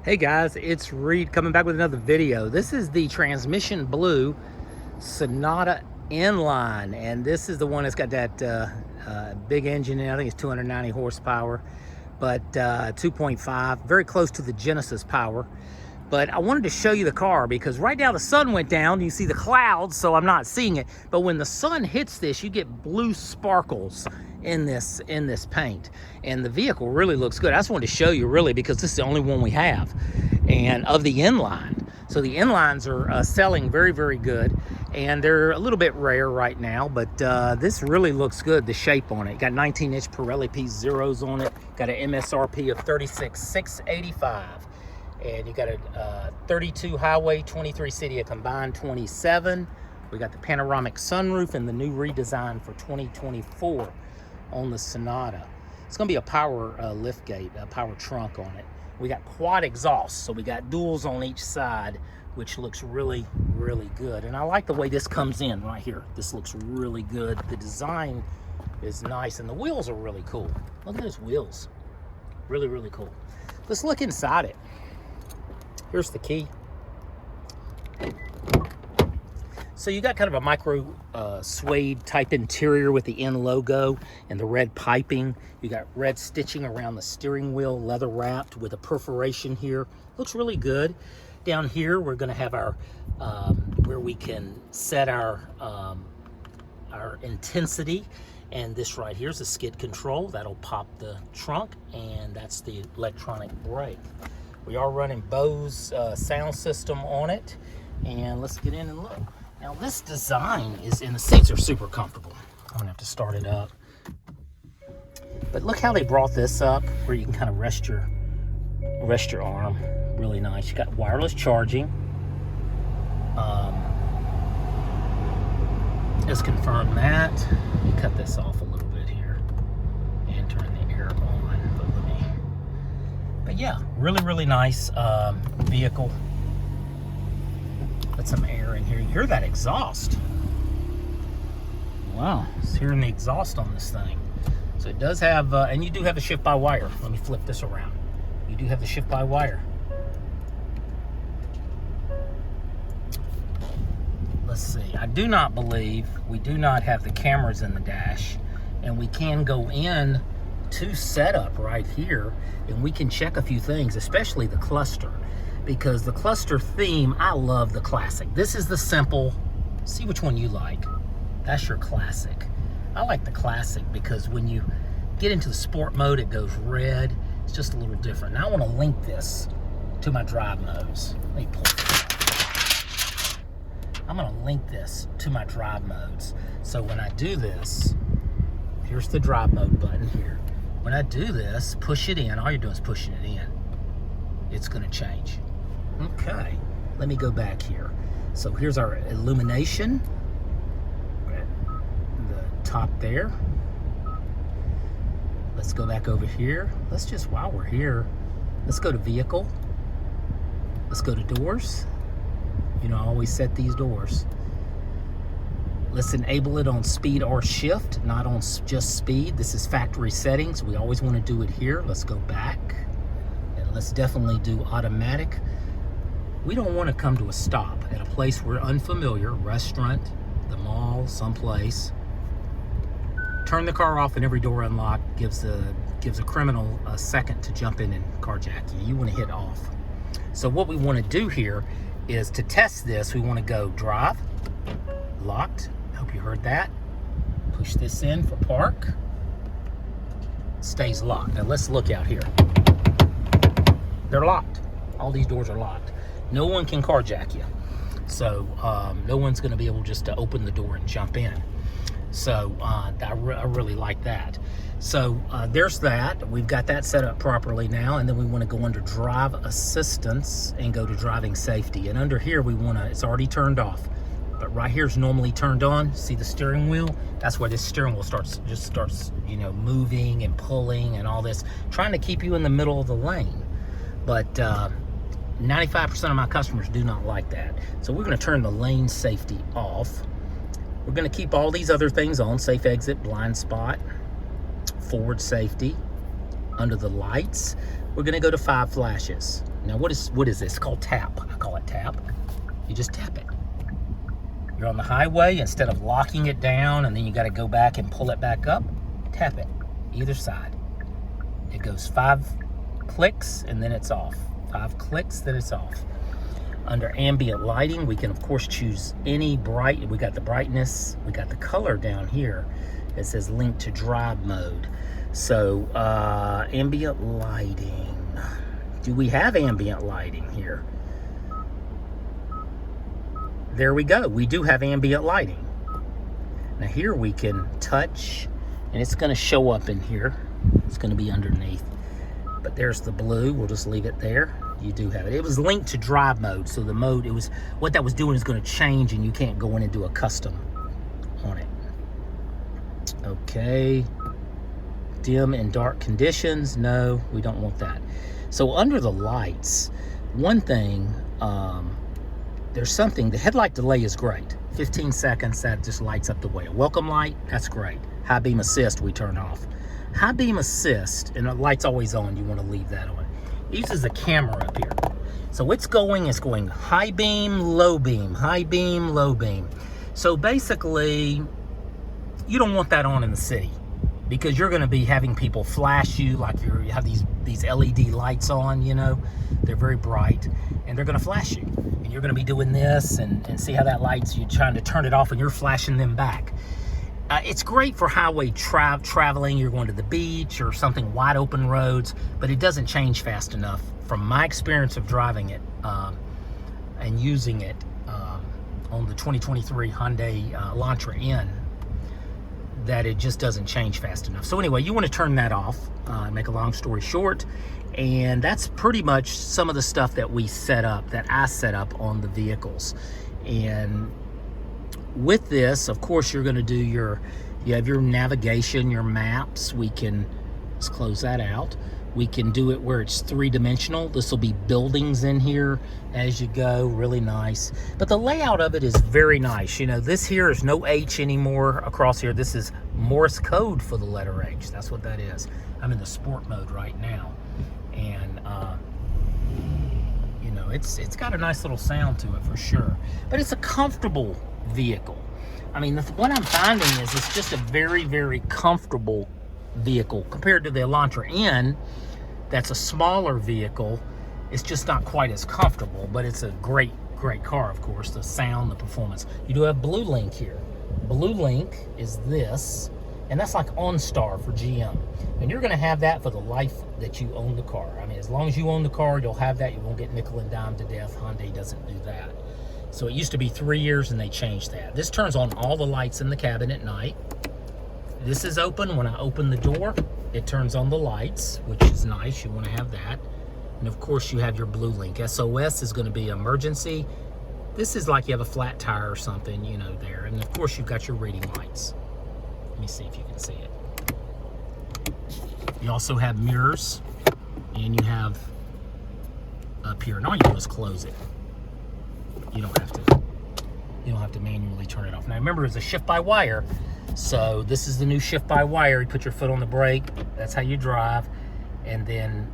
Hey guys, it's Reed coming back with another video. This is the transmission blue Sonata N-Line, and this is the one that's got that big engine in it. I think it's 290 horsepower, but 2.5, very close to the Genesis power. But I wanted to show you the car because right now the sun went down. You see the clouds, so I'm not seeing it. But when the sun hits this, you get blue sparkles in this paint, and the vehicle really looks good. I just wanted to show you really because this is the only one we have, and of the N-Line. So the N-Lines are selling very, very good, and they're a little bit rare right now, but this really looks good, the shape on it. Got 19-inch Pirelli P0s on it, got an MSRP of $36,685. And you got a 32 highway, 23 city, a combined 27. We got the panoramic sunroof and the new redesign for 2024 on the Sonata. It's gonna be a power lift gate, a power trunk on it. We got quad exhaust, so we got duals on each side, which looks really, really good. And I like the way this comes in right here. This looks really good. The design is nice, and the wheels are really cool. Look at those wheels. Really, really cool. Let's look inside it. Here's the key. So you got kind of a micro suede type interior with the N logo and the red piping. You got red stitching around the steering wheel, leather wrapped with a perforation here. Looks really good. Down here we're going to have our where we can set our intensity. And this right here is a skid control. That'll pop the trunk, and that's the electronic brake. We are running Bose sound system on it, and let's get in and look. Now this design is, and the seats are super comfortable. I'm gonna have to start it up. But look how they brought this up, where you can kind of rest your arm. Really nice. You got wireless charging. Just confirm that. Let me cut this off a little bit here and turn the air on. But yeah, really, really nice vehicle. Put some air in here. You hear that exhaust? Wow, it's hearing the exhaust on this thing. So it does have, and you do have the shift by wire. Let me flip this around. You do have the shift by wire. Let's see. I do not believe we do not have the cameras in the dash, and we can go in to setup right here, and we can check a few things, especially the cluster, because the cluster theme, I love the classic. This is the simple. See which one you like. That's your classic. I like the classic because when you get into the sport mode, it goes red. It's just a little different. Now I want to link this to my drive modes. Let me pull it. I'm going to link this to my drive modes. So when I do this, here's the drive mode button here. When I do this, push it in. All you're doing is pushing it in. It's going to change. Okay, let me go back here. So here's our illumination. The top there. Let's go back over here. Let's just, while we're here, let's go to vehicle. Let's go to doors. You know, I always set these doors. Let's enable it on speed or shift, not on just speed. This is factory settings. We always want to do it here. Let's go back, and let's definitely do automatic. We don't want to come to a stop at a place we're unfamiliar, restaurant, the mall, someplace. Turn the car off and every door unlocked gives a criminal a second to jump in and carjack you. You want to hit off. So what we want to do here is to test this, we want to go drive, locked. Hope you heard that. Push this in for park. Stays locked. Now let's look out here. They're locked. All these doors are locked. No one can carjack you. So no one's going to be able just to open the door and jump in. So I really like that. So there's that. We've got that set up properly now, and then we want to go under drive assistance and go to driving safety. And under here we want to, it's already turned off, but right here is normally turned on. See the steering wheel? That's where this steering wheel starts, you know, moving and pulling and all this, trying to keep you in the middle of the lane. But 95% of my customers do not like that. So we're going to turn the lane safety off. We're going to keep all these other things on: safe exit, blind spot, forward safety. Under the lights, we're going to go to 5 flashes. Now what is this? It's called tap. I call it tap. You just tap it. You're on the highway, instead of locking it down and then you got to go back and pull it back up, tap it either side. It goes 5 clicks and then it's off. 5 clicks, then it's off. Under ambient lighting, we can of course choose any bright. We got the brightness, we got the color down here. It says link to drive mode. So ambient lighting. Do we have ambient lighting here? There we go. We do have ambient lighting. Now here we can touch, and it's going to show up in here. It's going to be underneath. But there's the blue. We'll just leave it there. You do have it. It was linked to drive mode, so the mode, it was, what that was doing is going to change, and you can't go in and do a custom on it. Okay. Dim and dark conditions. No, we don't want that. So under the lights, one thing, there's something, the headlight delay is great. 15 seconds, that just lights up the way. A welcome light, that's great. High beam assist, we turn off. High beam assist, and the light's always on, you want to leave that on. It uses a camera up here. So it's going high beam, low beam, high beam, low beam. So basically, you don't want that on in the city, because you're going to be having people flash you like you have these LED lights on, you know. They're very bright, and they're going to flash you. And you're going to be doing this, and see how that lights, you're trying to turn it off, and you're flashing them back. It's great for highway traveling. You're going to the beach or something, wide open roads, but it doesn't change fast enough. From my experience of driving it and using it on the 2023 Hyundai Elantra N, that it just doesn't change fast enough. So anyway, you want to turn that off, make a long story short, and that's pretty much some of the stuff that we set up, that I set up on the vehicles. And with this, of course, you're going to do you have your navigation, your maps. Let's close that out. We can do it where it's 3-dimensional. This will be buildings in here as you go, really nice. But the layout of it is very nice. You know, this here is no H anymore across here. This is Morse code for the letter H. That's what that is. I'm in the sport mode right now. And, you know, it's got a nice little sound to it for sure. But it's a comfortable vehicle. I mean, what I'm finding is it's just a very, very comfortable vehicle compared to the Elantra N. That's a smaller vehicle. It's just not quite as comfortable, but it's a great car, of course. The sound, the performance. You do have Blue Link here. Blue Link is this, and that's like OnStar for GM. And you're going to have that for the life that you own the car. I mean, as long as you own the car, you'll have that. You won't get nickel and dime to death. Hyundai doesn't do that. So it used to be 3 years, and they changed that. This turns on all the lights in the cabin at night. This is open. When I open the door, it turns on the lights, which is nice. You want to have that. And of course, you have your Blue Link. SOS is going to be emergency. This is like you have a flat tire or something, you know, there. And of course, you've got your reading lights. Let me see if you can see it. You also have mirrors, and you have up here. And all you do is close it. You don't have to manually turn it off. Now remember, it's a shift by wire. So this is the new shift by wire. You put your foot on the brake. That's how you drive. And then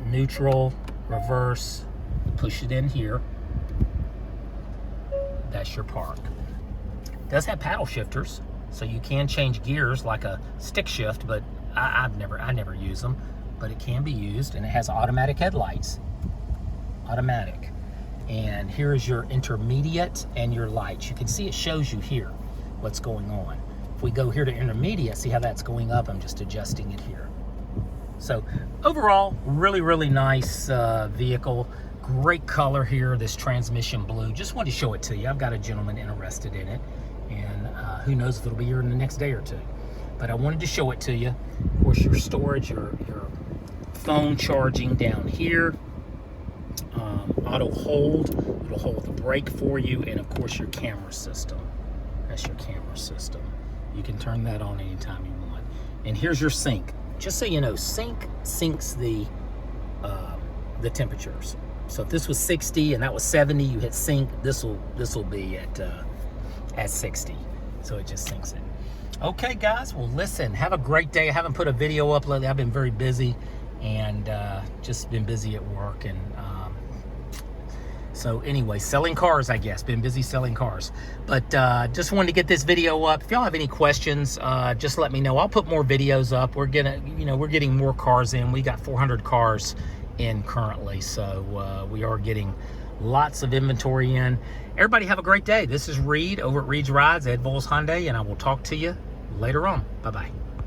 neutral, reverse, push it in here. That's your park. It does have paddle shifters, so you can change gears like a stick shift, but I never use them, but it can be used. And it has automatic headlights. Automatic. And here is your intermediate and your lights. You can see it shows you here what's going on. If we go here to intermediate, see how that's going up? I'm just adjusting it here. So overall, really, really nice vehicle. Great color here, this transmission blue. Just wanted to show it to you. I've got a gentleman interested in it, and who knows if it'll be here in the next day or two. But I wanted to show it to you. Of course, your storage, your phone charging down here. Auto hold, it'll hold the brake for you, and of course your camera system. That's your camera system. You can turn that on anytime you want. And here's your sync. Just so you know, sync syncs the temperatures. So if this was 60 and that was 70, you hit sync. This will be at 60. So it just syncs it. Okay, guys. Well, listen. Have a great day. I haven't put a video up lately. I've been very busy. and just been busy at work. And so anyway, selling cars, I guess. Been busy selling cars. But just wanted to get this video up. If y'all have any questions, just let me know. I'll put more videos up. We're getting more cars in. We got 400 cars in currently, so we are getting lots of inventory in. Everybody have a great day. This is Reed over at Reed's Rides, Ed Vols Hyundai, and I will talk to you later on. Bye-bye.